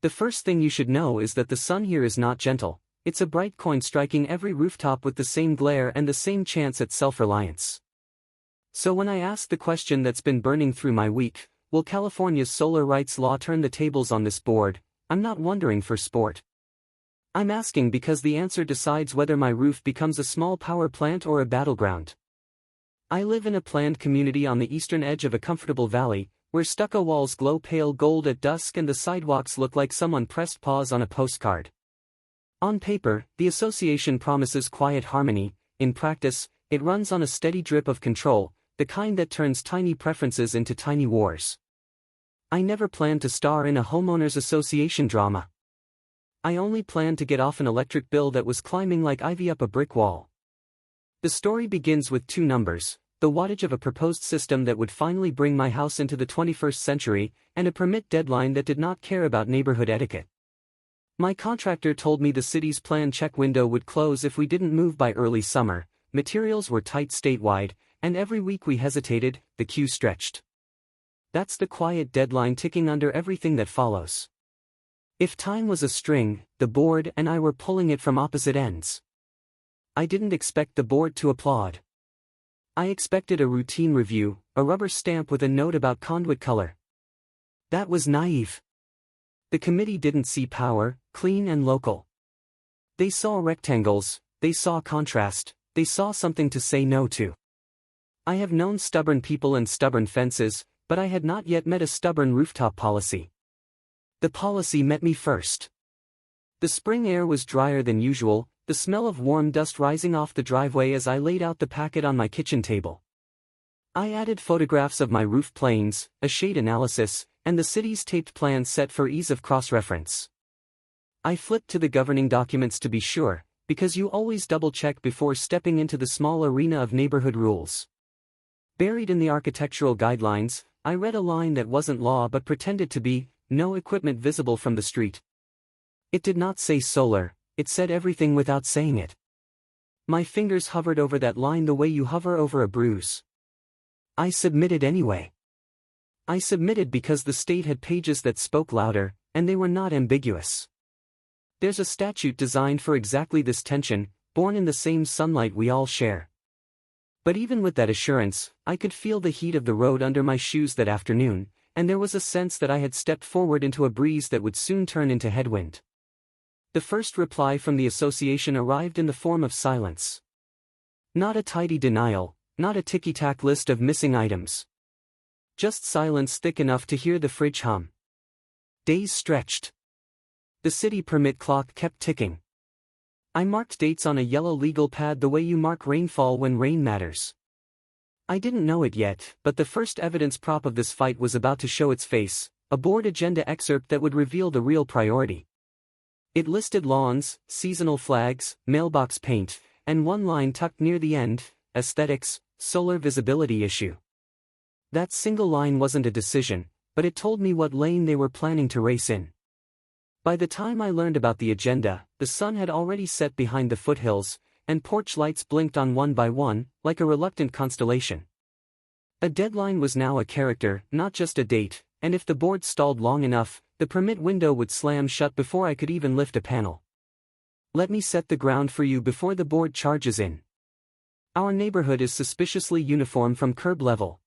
The first thing you should know is that the sun here is not gentle. It's a bright coin striking every rooftop with the same glare and the same chance at self-reliance. So when I ask the question that's been burning through my week, will California's solar rights law turn the tables on this board? I'm not wondering for sport. I'm asking because the answer decides whether my roof becomes a small power plant or a battleground. I live in a planned community on the eastern edge of a comfortable valley, where stucco walls glow pale gold at dusk and the sidewalks look like someone pressed pause on a postcard. On paper, the association promises quiet harmony. In practice, it runs on a steady drip of control, the kind that turns tiny preferences into tiny wars. I never planned to star in a homeowners association drama. I only planned to get off an electric bill that was climbing like ivy up a brick wall. The story begins with two numbers: the wattage of a proposed system that would finally bring my house into the 21st century, and a permit deadline that did not care about neighborhood etiquette. My contractor told me the city's plan check window would close if we didn't move by early summer, materials were tight statewide, and every week we hesitated, the queue stretched. That's the quiet deadline ticking under everything that follows. If time was a string, the board and I were pulling it from opposite ends. I didn't expect the board to applaud. I expected a routine review, a rubber stamp with a note about conduit color. That was naive. The committee didn't see power, clean and local. They saw rectangles, they saw contrast, they saw something to say no to. I have known stubborn people and stubborn fences, but I had not yet met a stubborn rooftop policy. The policy met me first. The spring air was drier than usual, the smell of warm dust rising off the driveway as I laid out the packet on my kitchen table. I added photographs of my roof planes, a shade analysis, and the city's taped plans set for ease of cross-reference. I flipped to the governing documents to be sure, because you always double-check before stepping into the small arena of neighborhood rules. Buried in the architectural guidelines, I read a line that wasn't law but pretended to be: no equipment visible from the street. It did not say solar, it said everything without saying it. My fingers hovered over that line the way you hover over a bruise. I submitted anyway. I submitted because the state had pages that spoke louder, and they were not ambiguous. There's a statute designed for exactly this tension, born in the same sunlight we all share. But even with that assurance, I could feel the heat of the road under my shoes that afternoon, and there was a sense that I had stepped forward into a breeze that would soon turn into headwind. The first reply from the association arrived in the form of silence. Not a tidy denial, not a ticky-tack list of missing items. Just silence thick enough to hear the fridge hum. Days stretched. The city permit clock kept ticking. I marked dates on a yellow legal pad the way you mark rainfall when rain matters. I didn't know it yet, but the first evidence prop of this fight was about to show its face, a board agenda excerpt that would reveal the real priority. It listed lawns, seasonal flags, mailbox paint, and one line tucked near the end: aesthetics, solar visibility issue. That single line wasn't a decision, but it told me what lane they were planning to race in. By the time I learned about the agenda, the sun had already set behind the foothills, and porch lights blinked on one by one, like a reluctant constellation. A deadline was now a character, not just a date, and if the board stalled long enough, the permit window would slam shut before I could even lift a panel. Let me set the ground for you before the board charges in. Our neighborhood is suspiciously uniform from curb level.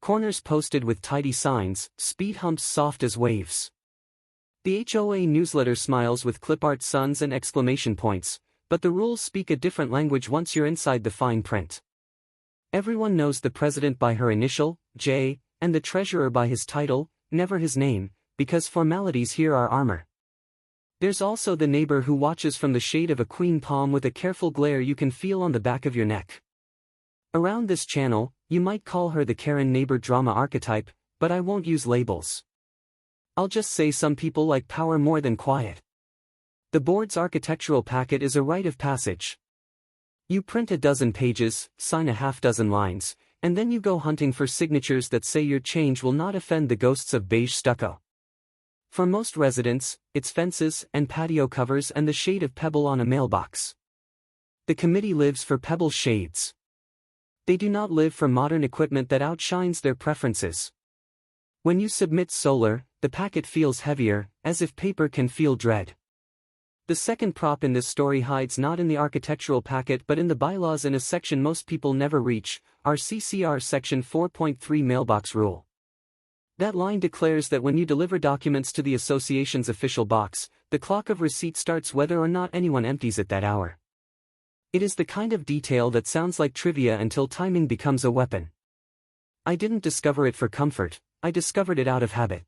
Corners posted with tidy signs, speed humps soft as waves. The HOA newsletter smiles with clip art suns and exclamation points, but the rules speak a different language once you're inside the fine print. Everyone knows the president by her initial, J, and the treasurer by his title, never his name, because formalities here are armor. There's also the neighbor who watches from the shade of a queen palm with a careful glare you can feel on the back of your neck. Around this channel, you might call her the Karen neighbor drama archetype, but I won't use labels. I'll just say some people like power more than quiet. The board's architectural packet is a rite of passage. You print a dozen pages, sign a half-dozen lines, and then you go hunting for signatures that say your change will not offend the ghosts of beige stucco. For most residents, it's fences and patio covers and the shade of pebble on a mailbox. The committee lives for pebble shades. They do not live for modern equipment that outshines their preferences. When you submit solar, the packet feels heavier, as if paper can feel dread. The second prop in this story hides not in the architectural packet but in the bylaws in a section most people never reach, our CCR Section 4.3 Mailbox Rule. That line declares that when you deliver documents to the association's official box, the clock of receipt starts whether or not anyone empties it that hour. It is the kind of detail that sounds like trivia until timing becomes a weapon. I didn't discover it for comfort, I discovered it out of habit.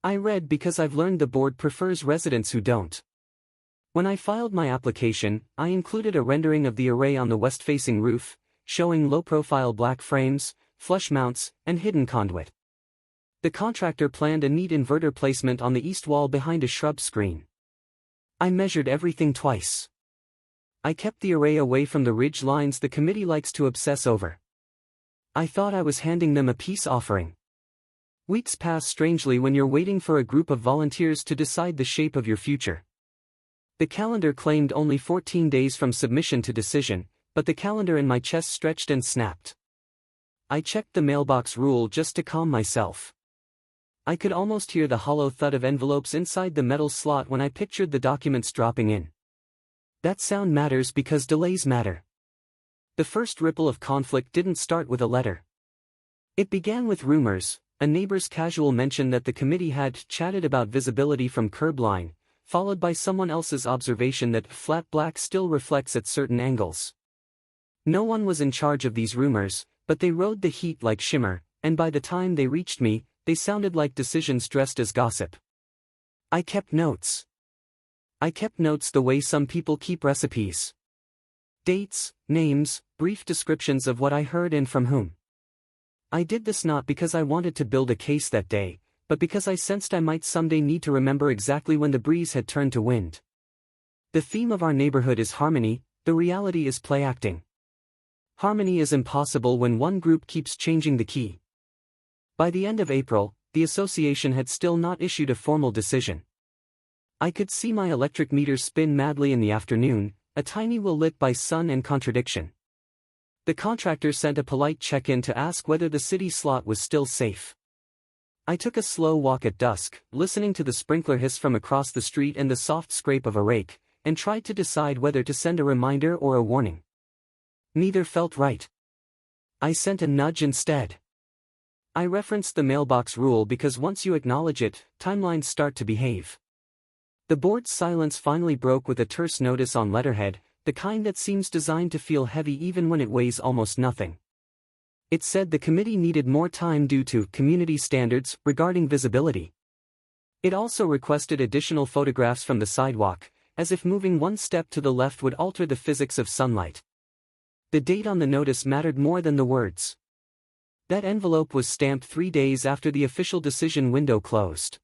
I read because I've learned the board prefers residents who don't. When I filed my application, I included a rendering of the array on the west-facing roof, showing low-profile black frames, flush mounts, and hidden conduit. The contractor planned a neat inverter placement on the east wall behind a shrub screen. I measured everything twice. I kept the array away from the ridge lines the committee likes to obsess over. I thought I was handing them a peace offering. Weeks pass strangely when you're waiting for a group of volunteers to decide the shape of your future. The calendar claimed only 14 days from submission to decision, but the calendar in my chest stretched and snapped. I checked the mailbox rule just to calm myself. I could almost hear the hollow thud of envelopes inside the metal slot when I pictured the documents dropping in. That sound matters because delays matter. The first ripple of conflict didn't start with a letter. It began with rumors, a neighbor's casual mention that the committee had chatted about visibility from curb line, followed by someone else's observation that flat black still reflects at certain angles. No one was in charge of these rumors, but they rode the heat like shimmer, and by the time they reached me, they sounded like decisions dressed as gossip. I kept notes. I kept notes the way some people keep recipes. Dates, names, brief descriptions of what I heard and from whom. I did this not because I wanted to build a case that day, but because I sensed I might someday need to remember exactly when the breeze had turned to wind. The theme of our neighborhood is harmony, the reality is play acting. Harmony is impossible when one group keeps changing the key. By the end of April, the association had still not issued a formal decision. I could see my electric meter spin madly in the afternoon, a tiny wheel lit by sun and contradiction. The contractor sent a polite check-in to ask whether the city slot was still safe. I took a slow walk at dusk, listening to the sprinkler hiss from across the street and the soft scrape of a rake, and tried to decide whether to send a reminder or a warning. Neither felt right. I sent a nudge instead. I referenced the mailbox rule because once you acknowledge it, timelines start to behave. The board's silence finally broke with a terse notice on letterhead, the kind that seems designed to feel heavy even when it weighs almost nothing. It said the committee needed more time due to community standards regarding visibility. It also requested additional photographs from the sidewalk, as if moving one step to the left would alter the physics of sunlight. The date on the notice mattered more than the words. That envelope was stamped 3 days after the official decision window closed.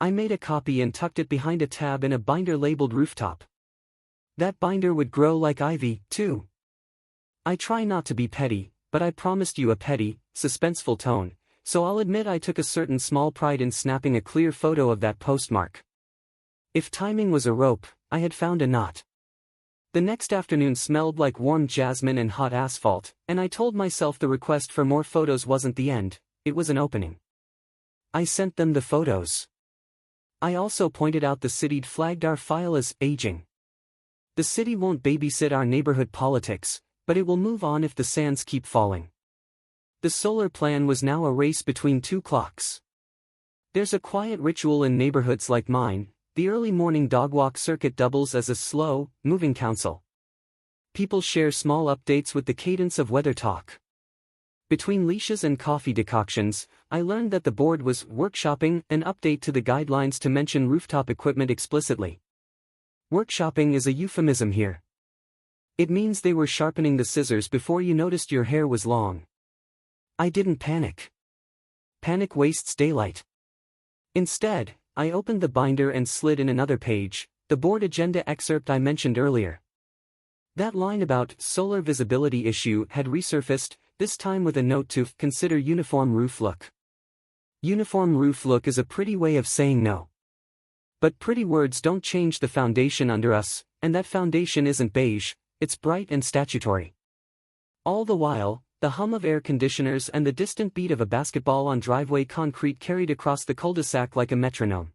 I made a copy and tucked it behind a tab in a binder labeled Rooftop. That binder would grow like ivy, too. I try not to be petty, but I promised you a petty, suspenseful tone, so I'll admit I took a certain small pride in snapping a clear photo of that postmark. If timing was a rope, I had found a knot. The next afternoon smelled like warm jasmine and hot asphalt, and I told myself the request for more photos wasn't the end, it was an opening. I sent them the photos. I also pointed out the city'd flagged our file as aging. The city won't babysit our neighborhood politics, but it will move on if the sands keep falling. The solar plan was now a race between two clocks. There's a quiet ritual in neighborhoods like mine. The early morning dog walk circuit doubles as a slow, moving council. People share small updates with the cadence of weather talk. Between leashes and coffee decoctions, I learned that the board was workshopping an update to the guidelines to mention rooftop equipment explicitly. Workshopping is a euphemism here. It means they were sharpening the scissors before you noticed your hair was long. I didn't panic. Panic wastes daylight. Instead, I opened the binder and slid in another page, the board agenda excerpt I mentioned earlier. That line about solar visibility issue had resurfaced, this time with a note to consider uniform roof look. Uniform roof look is a pretty way of saying no. But pretty words don't change the foundation under us, and that foundation isn't beige, it's bright and statutory. All the while, the hum of air conditioners and the distant beat of a basketball on driveway concrete carried across the cul-de-sac like a metronome.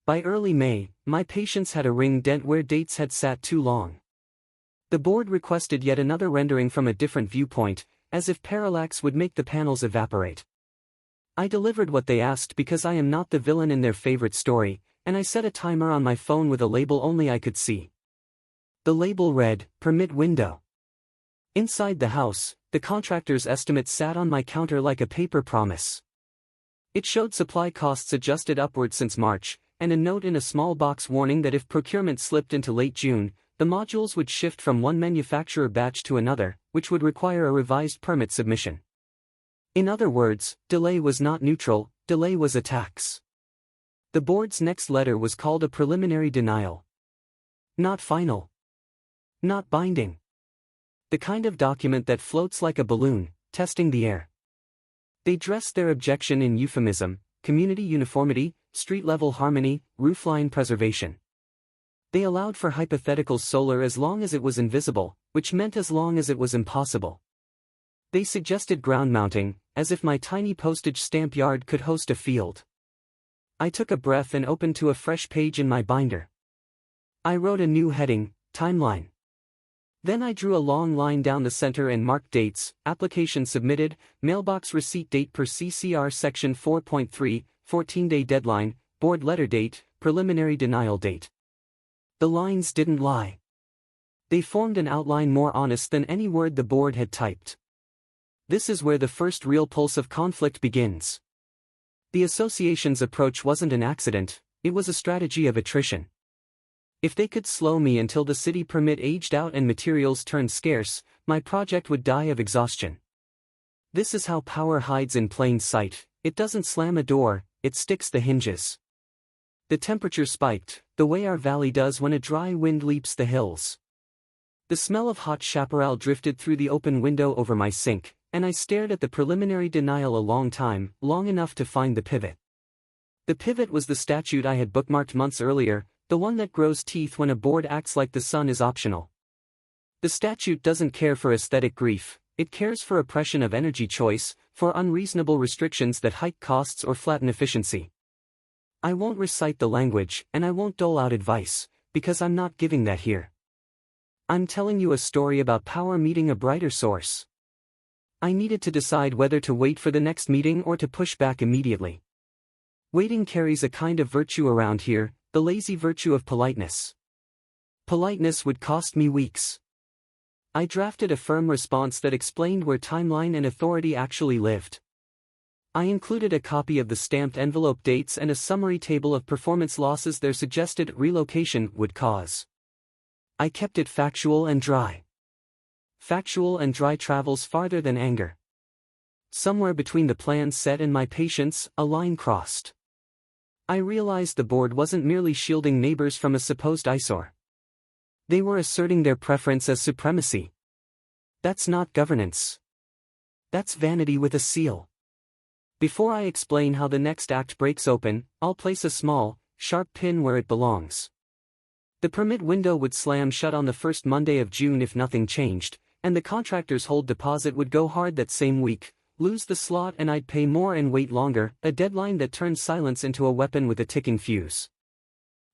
By early May, my patience had a ring dent where dates had sat too long. The board requested yet another rendering from a different viewpoint, as if parallax would make the panels evaporate. I delivered what they asked because I am not the villain in their favorite story, and I set a timer on my phone with a label only I could see. The label read, "Permit window." Inside the house, the contractor's estimate sat on my counter like a paper promise. It showed supply costs adjusted upward since March, and a note in a small box warning that if procurement slipped into late June, the modules would shift from one manufacturer batch to another, which would require a revised permit submission. In other words, delay was not neutral, delay was a tax. The board's next letter was called a preliminary denial. Not final. Not binding. The kind of document that floats like a balloon, testing the air. They dressed their objection in euphemism, community uniformity, street-level harmony, roofline preservation. They allowed for hypothetical solar as long as it was invisible, which meant as long as it was impossible. They suggested ground mounting, as if my tiny postage stamp yard could host a field. I took a breath and opened to a fresh page in my binder. I wrote a new heading, Timeline. Then I drew a long line down the center and marked dates: application submitted, mailbox receipt date per CCR section 4.3, 14-day deadline, board letter date, preliminary denial date. The lines didn't lie. They formed an outline more honest than any word the board had typed. This is where the first real pulse of conflict begins. The association's approach wasn't an accident, it was a strategy of attrition. If they could slow me until the city permit aged out and materials turned scarce, my project would die of exhaustion. This is how power hides in plain sight: it doesn't slam a door, it sticks the hinges. The temperature spiked, the way our valley does when a dry wind leaps the hills. The smell of hot chaparral drifted through the open window over my sink, and I stared at the preliminary denial a long time, long enough to find the pivot. The pivot was the statute I had bookmarked months earlier, the one that grows teeth when a board acts like the sun is optional. The statute doesn't care for aesthetic grief, it cares for oppression of energy choice, for unreasonable restrictions that hike costs or flatten efficiency. I won't recite the language, and I won't dole out advice, because I'm not giving that here. I'm telling you a story about power meeting a brighter source. I needed to decide whether to wait for the next meeting or to push back immediately. Waiting carries a kind of virtue around here, the lazy virtue of politeness. Politeness would cost me weeks. I drafted a firm response that explained where timeline and authority actually lived. I included a copy of the stamped envelope dates and a summary table of performance losses their suggested relocation would cause. I kept it factual and dry. Factual and dry travels farther than anger. Somewhere between the plans set and my patience, a line crossed. I realized the board wasn't merely shielding neighbors from a supposed eyesore. They were asserting their preference as supremacy. That's not governance. That's vanity with a seal. Before I explain how the next act breaks open, I'll place a small, sharp pin where it belongs. The permit window would slam shut on the first Monday of June if nothing changed, and the contractor's hold deposit would go hard that same week, lose the slot and I'd pay more and wait longer, a deadline that turned silence into a weapon with a ticking fuse.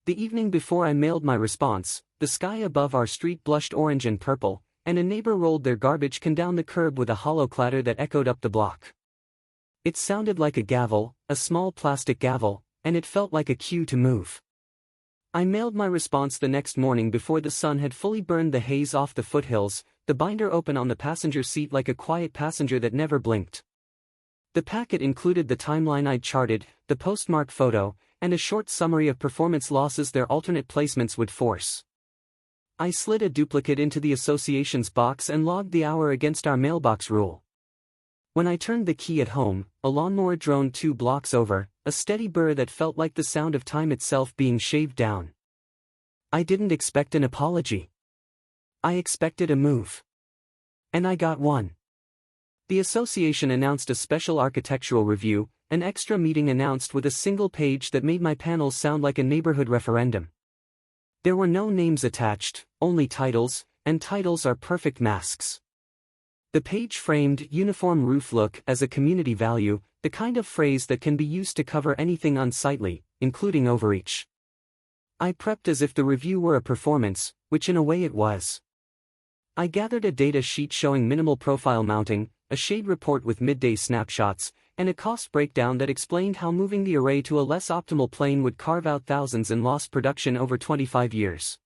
The evening before I mailed my response, the sky above our street blushed orange and purple, and a neighbor rolled their garbage can down the curb with a hollow clatter that echoed up the block. It sounded like a gavel, a small plastic gavel, and it felt like a cue to move. I mailed my response the next morning before the sun had fully burned the haze off the foothills, the binder open on the passenger seat like a quiet passenger that never blinked. The packet included the timeline I'd charted, the postmark photo, and a short summary of performance losses their alternate placements would force. I slid a duplicate into the association's box and logged the hour against our mailbox rule. When I turned the key at home, a lawnmower droned 2 blocks over, a steady burr that felt like the sound of time itself being shaved down. I didn't expect an apology. I expected a move. And I got one. The association announced a special architectural review, an extra meeting announced with a single page that made my panels sound like a neighborhood referendum. There were no names attached, only titles, and titles are perfect masks. The page framed uniform roof look as a community value, the kind of phrase that can be used to cover anything unsightly, including overreach. I prepped as if the review were a performance, which in a way it was. I gathered a data sheet showing minimal profile mounting, a shade report with midday snapshots, and a cost breakdown that explained how moving the array to a less optimal plane would carve out thousands in lost production over 25 years.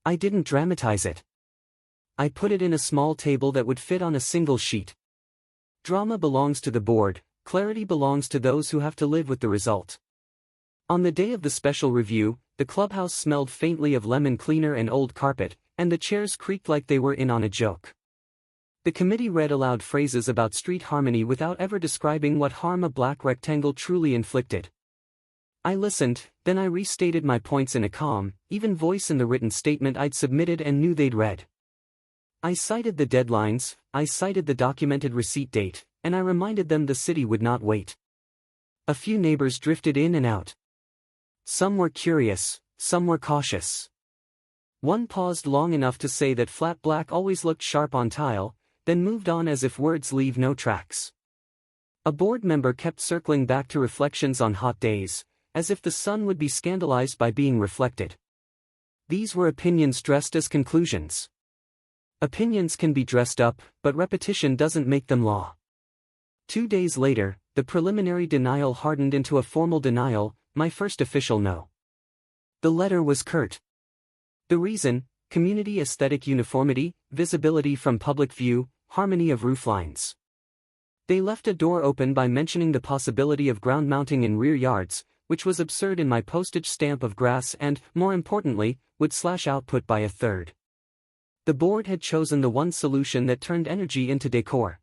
I didn't dramatize it. I put it in a small table that would fit on a single sheet. Drama belongs to the board, clarity belongs to those who have to live with the result. On the day of the special review, the clubhouse smelled faintly of lemon cleaner and old carpet, and the chairs creaked like they were in on a joke. The committee read aloud phrases about street harmony without ever describing what harm a black rectangle truly inflicted. I listened, then I restated my points in a calm, even voice in the written statement I'd submitted and knew they'd read. I cited the deadlines, I cited the documented receipt date, and I reminded them the city would not wait. A few neighbors drifted in and out. Some were curious, some were cautious. One paused long enough to say that flat black always looked sharp on tile, then moved on as if words leave no tracks. A board member kept circling back to reflections on hot days, as if the sun would be scandalized by being reflected. These were opinions dressed as conclusions. Opinions can be dressed up, but repetition doesn't make them law. 2 days later, the preliminary denial hardened into a formal denial, my first official no. The letter was curt. The reason: community aesthetic uniformity, visibility from public view, harmony of rooflines. They left a door open by mentioning the possibility of ground mounting in rear yards, which was absurd in my postage stamp of grass and, more importantly, would slash output by a third. The board had chosen the one solution that turned energy into decor.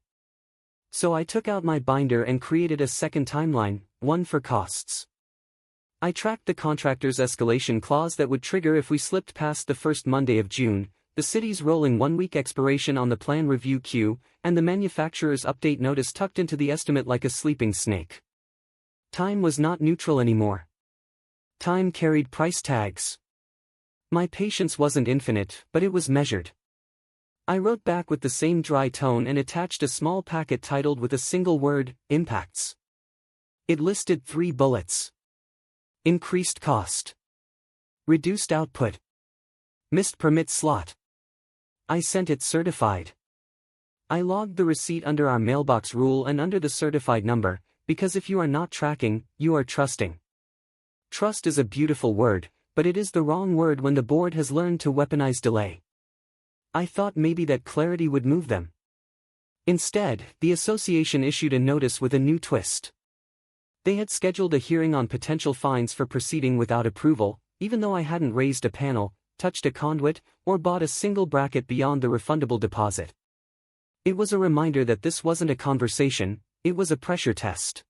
So I took out my binder and created a second timeline, one for costs. I tracked the contractor's escalation clause that would trigger if we slipped past the first Monday of June, the city's rolling one-week expiration on the plan review queue, and the manufacturer's update notice tucked into the estimate like a sleeping snake. Time was not neutral anymore. Time carried price tags. My patience wasn't infinite, but it was measured. I wrote back with the same dry tone and attached a small packet titled with a single word, impacts. It listed 3 bullets. Increased cost. Reduced output. Missed permit slot. I sent it certified. I logged the receipt under our mailbox rule and under the certified number, because if you are not tracking, you are trusting. Trust is a beautiful word, but it is the wrong word when the board has learned to weaponize delay. I thought maybe that clarity would move them. Instead, the association issued a notice with a new twist. They had scheduled a hearing on potential fines for proceeding without approval, even though I hadn't raised a panel, touched a conduit, or bought a single bracket beyond the refundable deposit. It was a reminder that this wasn't a conversation, it was a pressure test.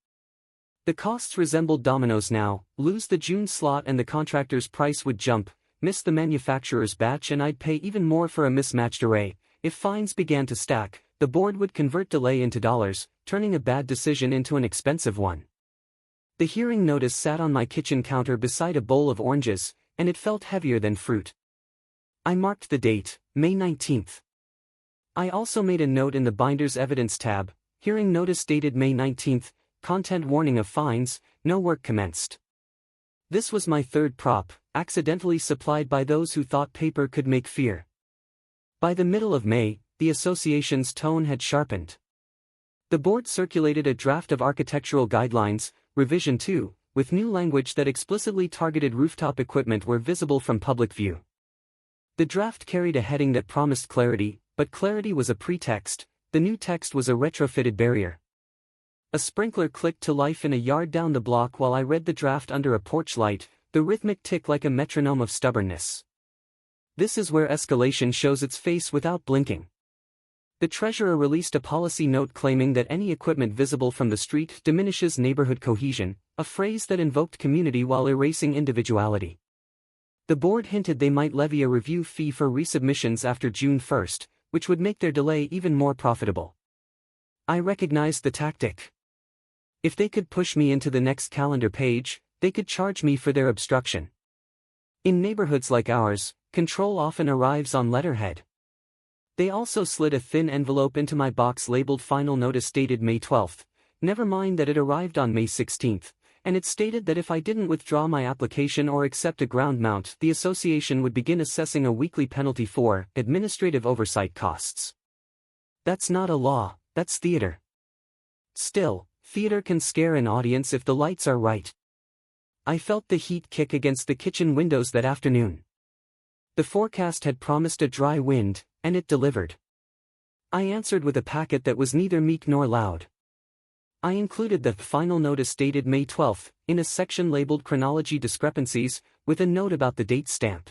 The costs resembled dominoes now: lose the June slot and the contractor's price would jump, miss the manufacturer's batch and I'd pay even more for a mismatched array. If fines began to stack, the board would convert delay into dollars, turning a bad decision into an expensive one. The hearing notice sat on my kitchen counter beside a bowl of oranges, and it felt heavier than fruit. I marked the date, May 19th. I also made a note in the binder's evidence tab: hearing notice dated May 19th, content warning of fines, no work commenced. This was my third prop, accidentally supplied by those who thought paper could make fear. By the middle of May, the association's tone had sharpened. The board circulated a draft of architectural guidelines, revision 2, with new language that explicitly targeted rooftop equipment where visible from public view. The draft carried a heading that promised clarity, but clarity was a pretext. The new text was a retrofitted barrier. A sprinkler clicked to life in a yard down the block while I read the draft under a porch light, the rhythmic tick like a metronome of stubbornness. This is where escalation shows its face without blinking. The treasurer released a policy note claiming that any equipment visible from the street diminishes neighborhood cohesion, a phrase that invoked community while erasing individuality. The board hinted they might levy a review fee for resubmissions after June 1st, which would make their delay even more profitable. I recognized the tactic. If they could push me into the next calendar page, they could charge me for their obstruction. In neighborhoods like ours, control often arrives on letterhead. They also slid a thin envelope into my box labeled Final Notice dated May 12th, never mind that it arrived on May 16th, and it stated that if I didn't withdraw my application or accept a ground mount, the association would begin assessing a weekly penalty for administrative oversight costs. That's not a law, that's theater. Still, theater can scare an audience if the lights are right. I felt the heat kick against the kitchen windows that afternoon. The forecast had promised a dry wind, and it delivered. I answered with a packet that was neither meek nor loud. I included the final notice dated May 12th in a section labeled Chronology Discrepancies, with a note about the date stamp.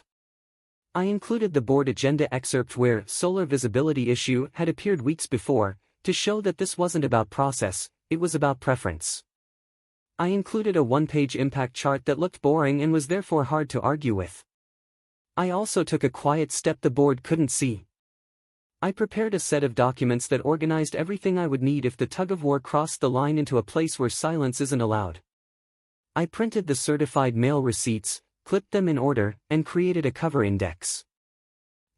I included the board agenda excerpt where solar visibility issue had appeared weeks before, to show that this wasn't about process, it was about preference. I included a one-page impact chart that looked boring and was therefore hard to argue with. I also took a quiet step the board couldn't see. I prepared a set of documents that organized everything I would need if the tug-of-war crossed the line into a place where silence isn't allowed. I printed the certified mail receipts, clipped them in order, and created a cover index.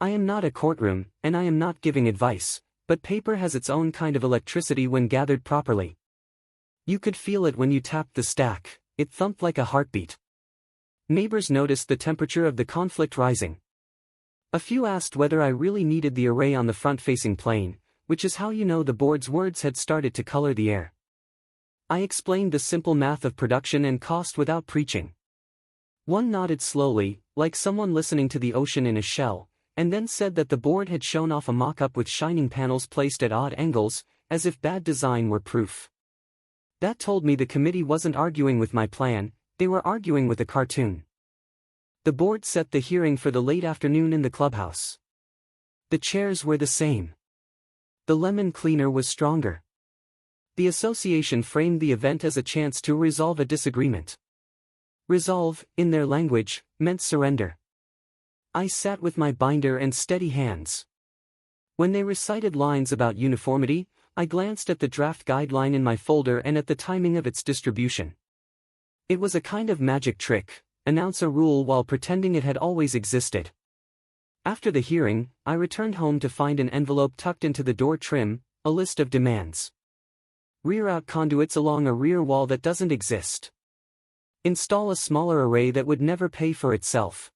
I am not a courtroom, and I am not giving advice, but paper has its own kind of electricity when gathered properly. You could feel it when you tapped the stack, it thumped like a heartbeat. Neighbors noticed the temperature of the conflict rising. A few asked whether I really needed the array on the front-facing plane, which is how you know the board's words had started to color the air. I explained the simple math of production and cost without preaching. One nodded slowly, like someone listening to the ocean in a shell, and then said that the board had shown off a mock-up with shining panels placed at odd angles, as if bad design were proof. That told me the committee wasn't arguing with my plan, they were arguing with a cartoon. The board set the hearing for the late afternoon in the clubhouse. The chairs were the same. The lemon cleaner was stronger. The association framed the event as a chance to resolve a disagreement. Resolve, in their language, meant surrender. I sat with my binder and steady hands. When they recited lines about uniformity, I glanced at the draft guideline in my folder and at the timing of its distribution. It was a kind of magic trick. Announce a rule while pretending it had always existed. After the hearing, I returned home to find an envelope tucked into the door trim, a list of demands. Rear out conduits along a rear wall that doesn't exist. Install a smaller array that would never pay for itself.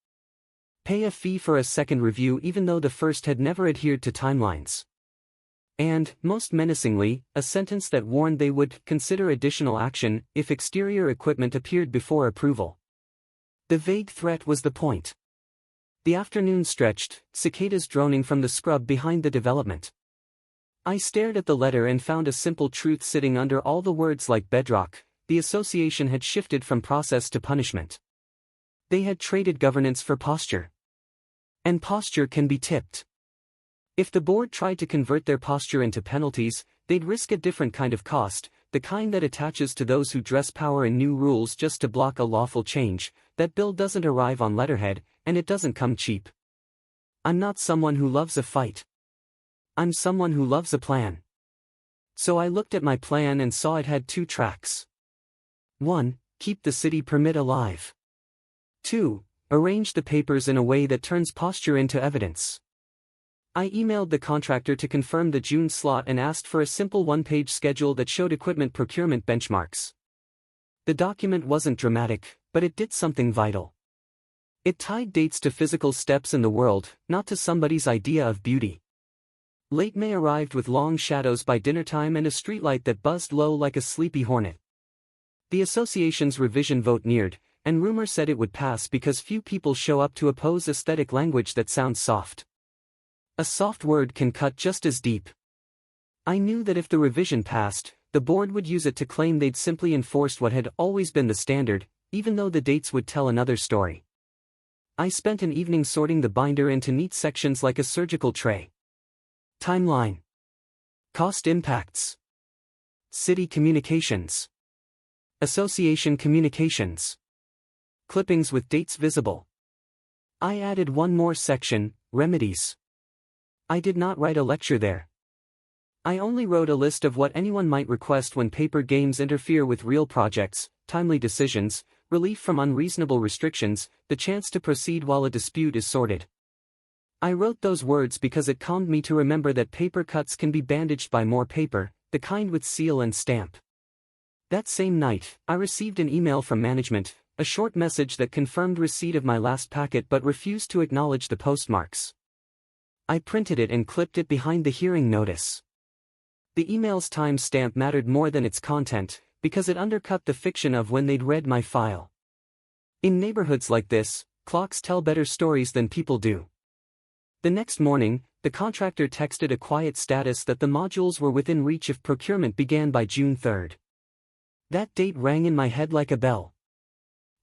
Pay a fee for a second review even though the first had never adhered to timelines. And, most menacingly, a sentence that warned they would consider additional action if exterior equipment appeared before approval. The vague threat was the point. The afternoon stretched, cicadas droning from the scrub behind the development. I stared at the letter and found a simple truth sitting under all the words like bedrock: the association had shifted from process to punishment. They had traded governance for posture. And posture can be tipped. If the board tried to convert their posture into penalties, they'd risk a different kind of cost, the kind that attaches to those who dress power in new rules just to block a lawful change. That bill doesn't arrive on letterhead, and it doesn't come cheap. I'm not someone who loves a fight. I'm someone who loves a plan. So I looked at my plan and saw it had 2 tracks. 1. Keep the city permit alive. 2. Arrange the papers in a way that turns posture into evidence. I emailed the contractor to confirm the June slot and asked for a simple one-page schedule that showed equipment procurement benchmarks. The document wasn't dramatic, but it did something vital. It tied dates to physical steps in the world, not to somebody's idea of beauty. Late May arrived with long shadows by dinnertime and a streetlight that buzzed low like a sleepy hornet. The association's revision vote neared, and rumor said it would pass because few people show up to oppose aesthetic language that sounds soft. A soft word can cut just as deep. I knew that if the revision passed, the board would use it to claim they'd simply enforced what had always been the standard, even though the dates would tell another story. I spent an evening sorting the binder into neat sections like a surgical tray. Timeline. Cost impacts. City communications. Association communications. Clippings with dates visible. I added one more section, remedies. I did not write a lecture there. I only wrote a list of what anyone might request when paper games interfere with real projects: timely decisions, relief from unreasonable restrictions, the chance to proceed while a dispute is sorted. I wrote those words because it calmed me to remember that paper cuts can be bandaged by more paper, the kind with seal and stamp. That same night, I received an email from management, a short message that confirmed receipt of my last packet but refused to acknowledge the postmarks. I printed it and clipped it behind the hearing notice. The email's time stamp mattered more than its content, because it undercut the fiction of when they'd read my file. In neighborhoods like this, clocks tell better stories than people do. The next morning, the contractor texted a quiet status that the modules were within reach if procurement began by June 3rd. That date rang in my head like a bell.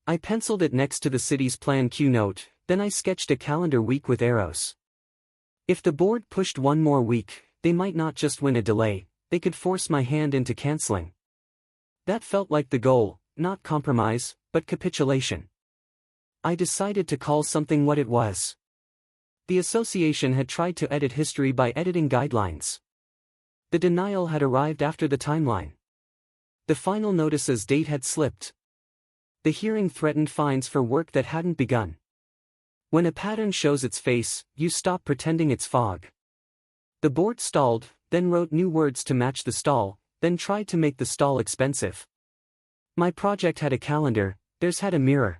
I penciled it next to the city's Plan Q note, then I sketched a calendar week with arrows. If the board pushed one more week, they might not just win a delay, they could force my hand into canceling. That felt like the goal, not compromise, but capitulation. I decided to call something what it was. The association had tried to edit history by editing guidelines. The denial had arrived after the timeline. The final notice's date had slipped. The hearing threatened fines for work that hadn't begun. When a pattern shows its face, you stop pretending it's fog. The board stalled, then wrote new words to match the stall, then tried to make the stall expensive. My project had a calendar, theirs had a mirror.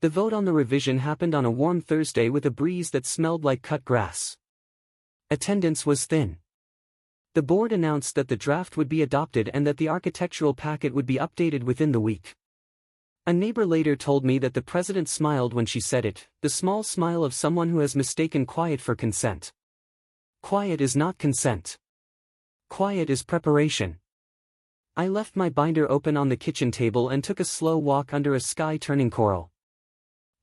The vote on the revision happened on a warm Thursday with a breeze that smelled like cut grass. Attendance was thin. The board announced that the draft would be adopted and that the architectural packet would be updated within the week. A neighbor later told me that the president smiled when she said it, the small smile of someone who has mistaken quiet for consent. Quiet is not consent. Quiet is preparation. I left my binder open on the kitchen table and took a slow walk under a sky turning coral.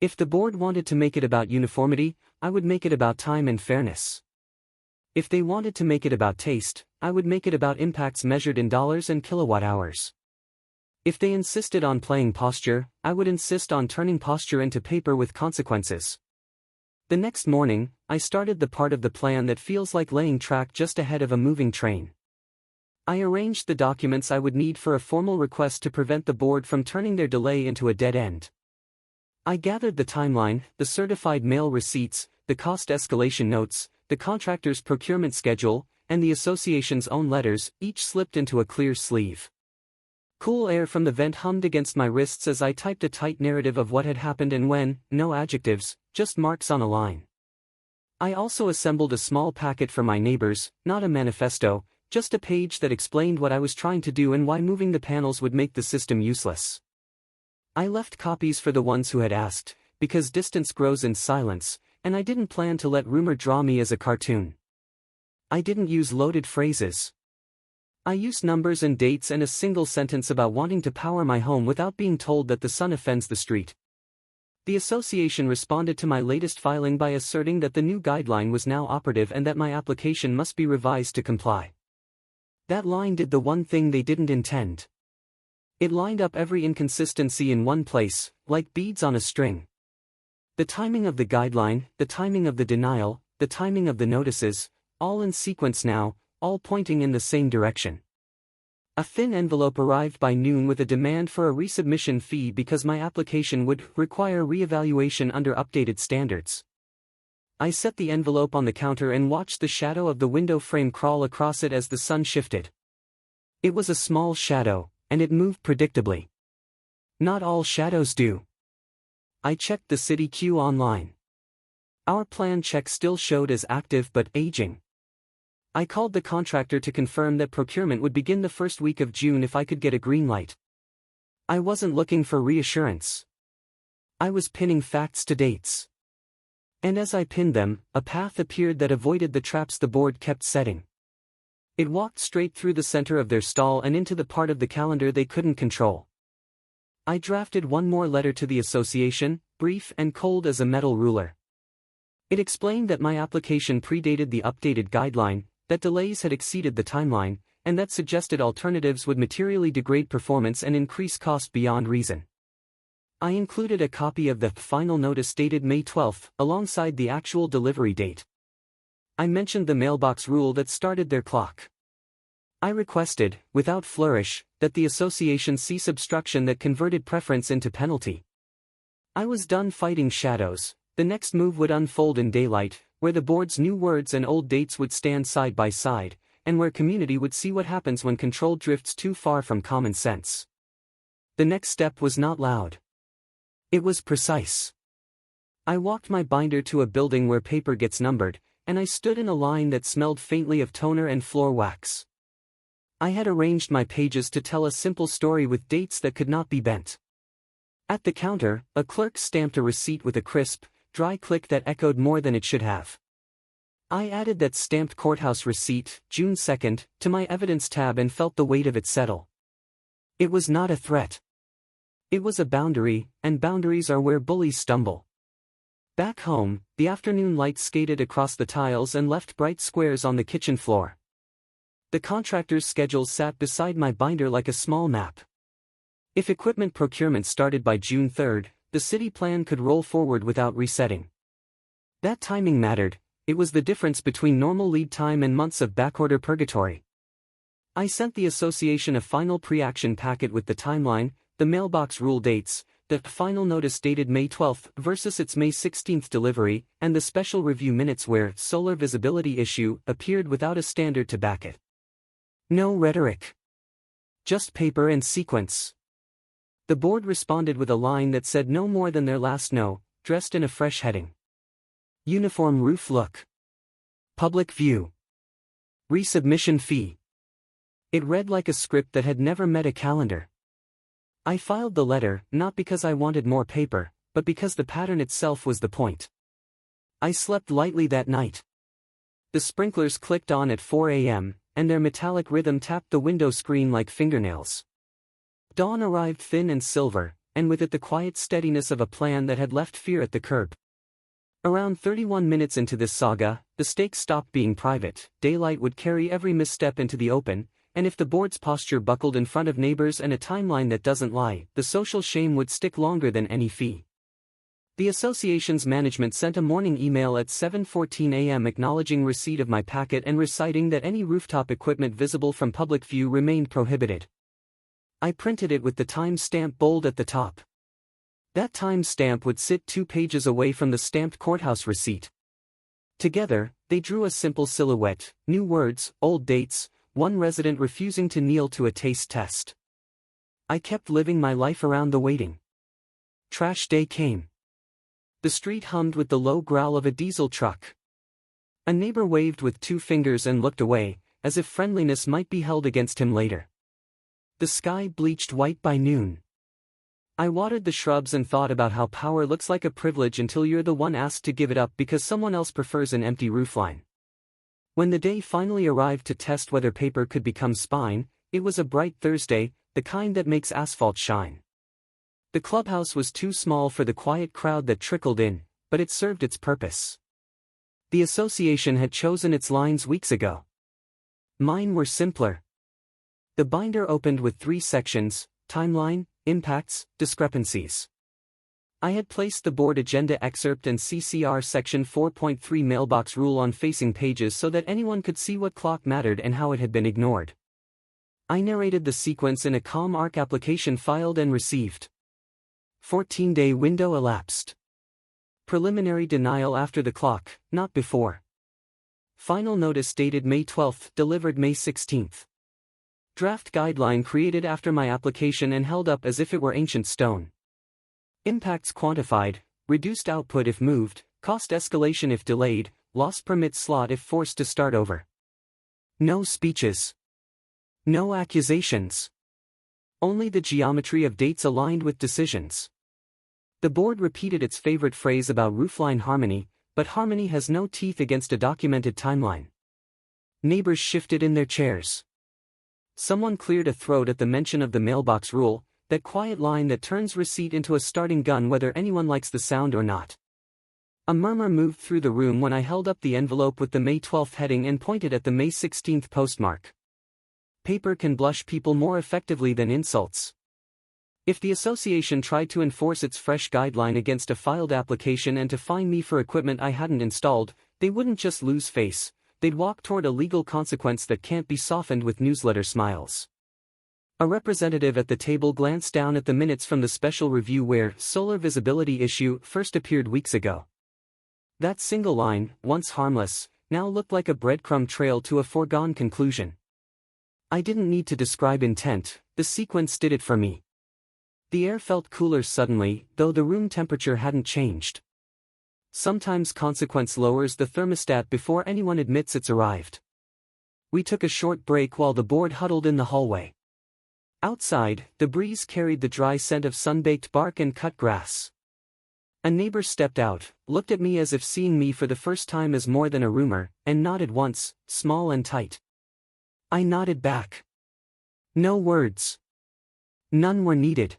If the board wanted to make it about uniformity, I would make it about time and fairness. If they wanted to make it about taste, I would make it about impacts measured in dollars and kilowatt hours. If they insisted on playing posture, I would insist on turning posture into paper with consequences. The next morning, I started the part of the plan that feels like laying track just ahead of a moving train. I arranged the documents I would need for a formal request to prevent the board from turning their delay into a dead end. I gathered the timeline, the certified mail receipts, the cost escalation notes, the contractor's procurement schedule, and the association's own letters, each slipped into a clear sleeve. Cool air from the vent hummed against my wrists as I typed a tight narrative of what had happened and when, no adjectives, just marks on a line. I also assembled a small packet for my neighbors, not a manifesto, just a page that explained what I was trying to do and why moving the panels would make the system useless. I left copies for the ones who had asked, because distance grows in silence, and I didn't plan to let rumor draw me as a cartoon. I didn't use loaded phrases. I used numbers and dates and a single sentence about wanting to power my home without being told that the sun offends the street. The association responded to my latest filing by asserting that the new guideline was now operative and that my application must be revised to comply. That line did the one thing they didn't intend. It lined up every inconsistency in one place, like beads on a string. The timing of the guideline, the timing of the denial, the timing of the notices, all in sequence now, all pointing in the same direction. A thin envelope arrived by noon with a demand for a resubmission fee because my application would require reevaluation under updated standards. I set the envelope on the counter and watched the shadow of the window frame crawl across it as the sun shifted. It was a small shadow, and it moved predictably. Not all shadows do. I checked the city queue online. Our plan check still showed as active but aging. I called the contractor to confirm that procurement would begin the first week of June if I could get a green light. I wasn't looking for reassurance. I was pinning facts to dates. And as I pinned them, a path appeared that avoided the traps the board kept setting. It walked straight through the center of their stall and into the part of the calendar they couldn't control. I drafted one more letter to the association, brief and cold as a metal ruler. It explained that my application predated the updated guideline, that delays had exceeded the timeline, and that suggested alternatives would materially degrade performance and increase cost beyond reason. I included a copy of the final notice dated May 12, alongside the actual delivery date. I mentioned the mailbox rule that started their clock. I requested, without flourish, that the association cease obstruction that converted preference into penalty. I was done fighting shadows. The next move would unfold in daylight, where the board's new words and old dates would stand side by side, and where community would see what happens when control drifts too far from common sense. The next step was not loud. It was precise. I walked my binder to a building where paper gets numbered, and I stood in a line that smelled faintly of toner and floor wax. I had arranged my pages to tell a simple story with dates that could not be bent. At the counter, a clerk stamped a receipt with a crisp, dry click that echoed more than it should have. I added that stamped courthouse receipt, June 2nd, to my evidence tab and felt the weight of it settle. It was not a threat. It was a boundary, and boundaries are where bullies stumble. Back home, the afternoon light skated across the tiles and left bright squares on the kitchen floor. The contractor's schedule sat beside my binder like a small map. If equipment procurement started by June 3rd, the city plan could roll forward without resetting. That timing mattered. It was the difference between normal lead time and months of backorder purgatory. I sent the association a final pre-action packet with the timeline, the mailbox rule dates, the final notice dated May 12th versus its May 16th delivery, and the special review minutes where solar visibility issue appeared without a standard to back it. No rhetoric. Just paper and sequence. The board responded with a line that said no more than their last no, dressed in a fresh heading. Uniform roof look. Public view. Resubmission fee. It read like a script that had never met a calendar. I filed the letter, not because I wanted more paper, but because the pattern itself was the point. I slept lightly that night. The sprinklers clicked on at 4 a.m., and their metallic rhythm tapped the window screen like fingernails. Dawn arrived thin and silver, and with it the quiet steadiness of a plan that had left fear at the curb. Around 31 minutes into this saga, the stakes stopped being private. Daylight would carry every misstep into the open, and if the board's posture buckled in front of neighbors and a timeline that doesn't lie, the social shame would stick longer than any fee. The association's management sent a morning email at 7:14 a.m. acknowledging receipt of my packet and reciting that any rooftop equipment visible from public view remained prohibited. I printed it with the time stamp bold at the top. That time stamp would sit 2 pages away from the stamped courthouse receipt. Together, they drew a simple silhouette: new words, old dates, one resident refusing to kneel to a taste test. I kept living my life around the waiting. Trash day came. The street hummed with the low growl of a diesel truck. A neighbor waved with 2 fingers and looked away, as if friendliness might be held against him later. The sky bleached white by noon. I watered the shrubs and thought about how power looks like a privilege until you're the one asked to give it up because someone else prefers an empty roofline. When the day finally arrived to test whether paper could become spine, it was a bright Thursday, the kind that makes asphalt shine. The clubhouse was too small for the quiet crowd that trickled in, but it served its purpose. The association had chosen its lines weeks ago. Mine were simpler. The binder opened with 3 sections: timeline, impacts, discrepancies. I had placed the board agenda excerpt and CCR section 4.3 mailbox rule on facing pages so that anyone could see what clock mattered and how it had been ignored. I narrated the sequence in a ComArc application filed and received. 14-day window elapsed. Preliminary denial after the clock, not before. Final notice dated May 12th, delivered May 16th. Draft guideline created after my application and held up as if it were ancient stone. Impacts quantified: reduced output if moved, cost escalation if delayed, lost permit slot if forced to start over. No speeches. No accusations. Only the geometry of dates aligned with decisions. The board repeated its favorite phrase about roofline harmony, but harmony has no teeth against a documented timeline. Neighbors shifted in their chairs. Someone cleared a throat at the mention of the mailbox rule, that quiet line that turns receipt into a starting gun whether anyone likes the sound or not. A murmur moved through the room when I held up the envelope with the May 12th heading and pointed at the May 16th postmark. Paper can blush people more effectively than insults. If the association tried to enforce its fresh guideline against a filed application and to fine me for equipment I hadn't installed, they wouldn't just lose face, they'd walk toward a legal consequence that can't be softened with newsletter smiles. A representative at the table glanced down at the minutes from the special review where solar visibility issue first appeared weeks ago. That single line, once harmless, now looked like a breadcrumb trail to a foregone conclusion. I didn't need to describe intent, the sequence did it for me. The air felt cooler suddenly, though the room temperature hadn't changed. Sometimes consequence lowers the thermostat before anyone admits it's arrived. We took a short break while the board huddled in the hallway. Outside, the breeze carried the dry scent of sun-baked bark and cut grass. A neighbor stepped out, looked at me as if seeing me for the first time as more than a roomer, and nodded once, small and tight. I nodded back. No words. None were needed.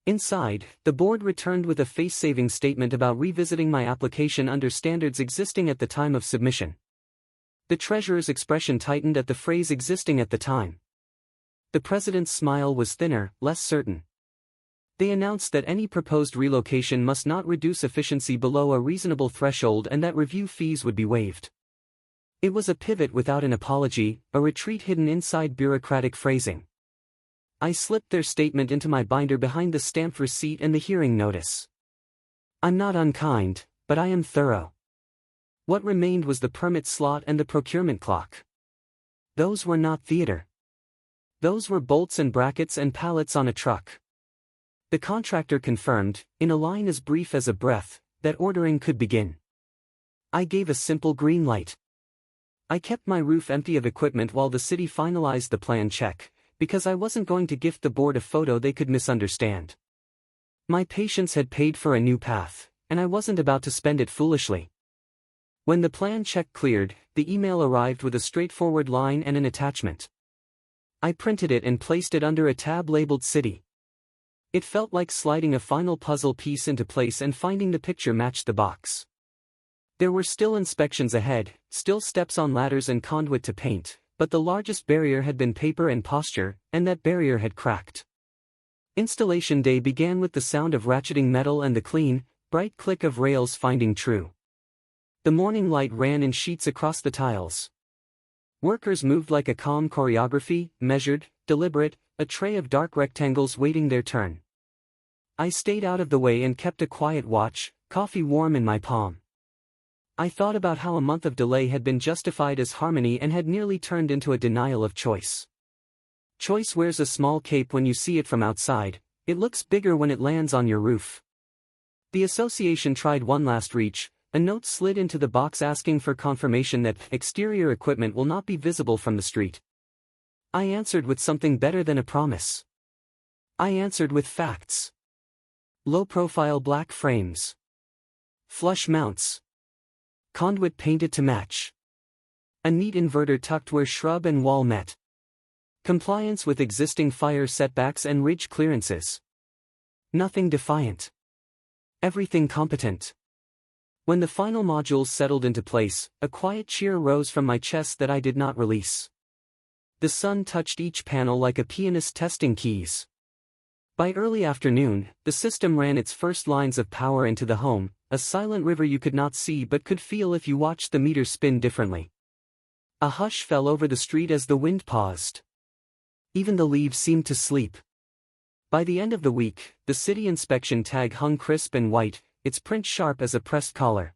Inside, the board returned with a face-saving statement about revisiting my application under standards existing at the time of submission. The treasurer's expression tightened at the phrase existing at the time. The president's smile was thinner, less certain. They announced that any proposed relocation must not reduce efficiency below a reasonable threshold and that review fees would be waived. It was a pivot without an apology, a retreat hidden inside bureaucratic phrasing. I slipped their statement into my binder behind the stamped receipt and the hearing notice. I'm not unkind, but I am thorough. What remained was the permit slot and the procurement clock. Those were not theater. Those were bolts and brackets and pallets on a truck. The contractor confirmed, in a line as brief as a breath, that ordering could begin. I gave a simple green light. I kept my roof empty of equipment while the city finalized the plan check, because I wasn't going to gift the board a photo they could misunderstand. My patience had paid for a new path, and I wasn't about to spend it foolishly. When the plan check cleared, the email arrived with a straightforward line and an attachment. I printed it and placed it under a tab labeled City. It felt like sliding a final puzzle piece into place and finding the picture matched the box. There were still inspections ahead, still steps on ladders and conduit to paint, but the largest barrier had been paper and posture, and that barrier had cracked. Installation day began with the sound of ratcheting metal and the clean, bright click of rails finding true. The morning light ran in sheets across the tiles. Workers moved like a calm choreography, measured, deliberate, a tray of dark rectangles waiting their turn. I stayed out of the way and kept a quiet watch, coffee warm in my palm. I thought about how a month of delay had been justified as harmony and had nearly turned into a denial of choice. Choice wears a small cape when you see it from outside, it looks bigger when it lands on your roof. The association tried one last reach, a note slid into the box asking for confirmation that exterior equipment will not be visible from the street. I answered with something better than a promise. I answered with facts. Low-profile black frames. Flush mounts. Conduit painted to match. A neat inverter tucked where shrub and wall met. Compliance with existing fire setbacks and ridge clearances. Nothing defiant. Everything competent. When the final modules settled into place, a quiet cheer rose from my chest that I did not release. The sun touched each panel like a pianist testing keys. By early afternoon, the system ran its first lines of power into the home, a silent river you could not see but could feel if you watched the meter spin differently. A hush fell over the street as the wind paused. Even the leaves seemed to sleep. By the end of the week, the city inspection tag hung crisp and white, its print sharp as a pressed collar.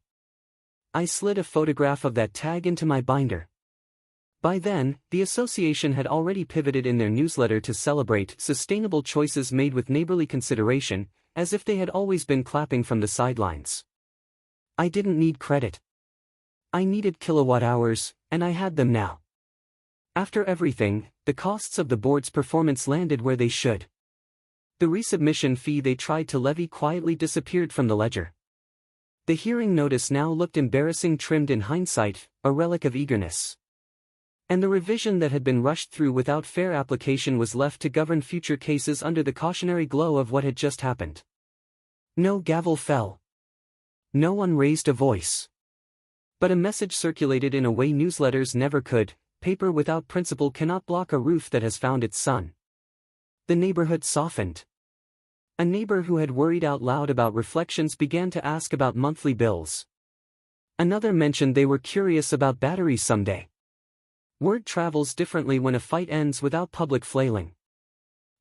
I slid a photograph of that tag into my binder. By then, the association had already pivoted in their newsletter to celebrate sustainable choices made with neighborly consideration, as if they had always been clapping from the sidelines. I didn't need credit. I needed kilowatt hours, and I had them now. After everything, the costs of the board's performance landed where they should. The resubmission fee they tried to levy quietly disappeared from the ledger. The hearing notice now looked embarrassing trimmed in hindsight, a relic of eagerness. And the revision that had been rushed through without fair application was left to govern future cases under the cautionary glow of what had just happened. No gavel fell. No one raised a voice. But a message circulated in a way newsletters never could: paper without principle cannot block a roof that has found its sun. The neighborhood softened. A neighbor who had worried out loud about reflections began to ask about monthly bills. Another mentioned they were curious about batteries someday. Word travels differently when a fight ends without public flailing.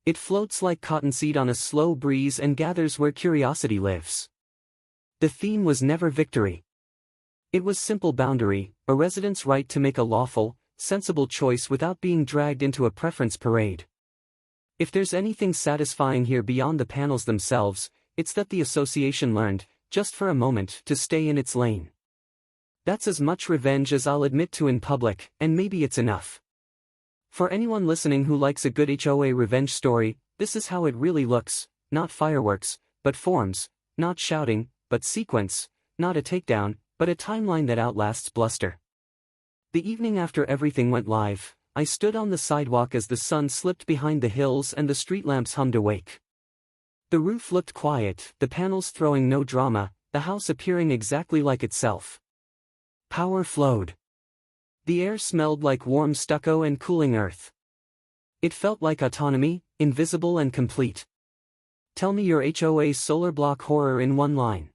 It floats like cottonseed on a slow breeze and gathers where curiosity lives. The theme was never victory. It was simple boundary, a resident's right to make a lawful, sensible choice without being dragged into a preference parade. If there's anything satisfying here beyond the panels themselves, it's that the association learned, just for a moment, to stay in its lane. That's as much revenge as I'll admit to in public, and maybe it's enough. For anyone listening who likes a good HOA revenge story, this is how it really looks, not fireworks, but forms, not shouting, but sequence, not a takedown, but a timeline that outlasts bluster. The evening after everything went live, I stood on the sidewalk as the sun slipped behind the hills and the street lamps hummed awake. The roof looked quiet, the panels throwing no drama, the house appearing exactly like itself. Power flowed. The air smelled like warm stucco and cooling earth. It felt like autonomy, invisible and complete. Tell me your HOA solar block horror in one line.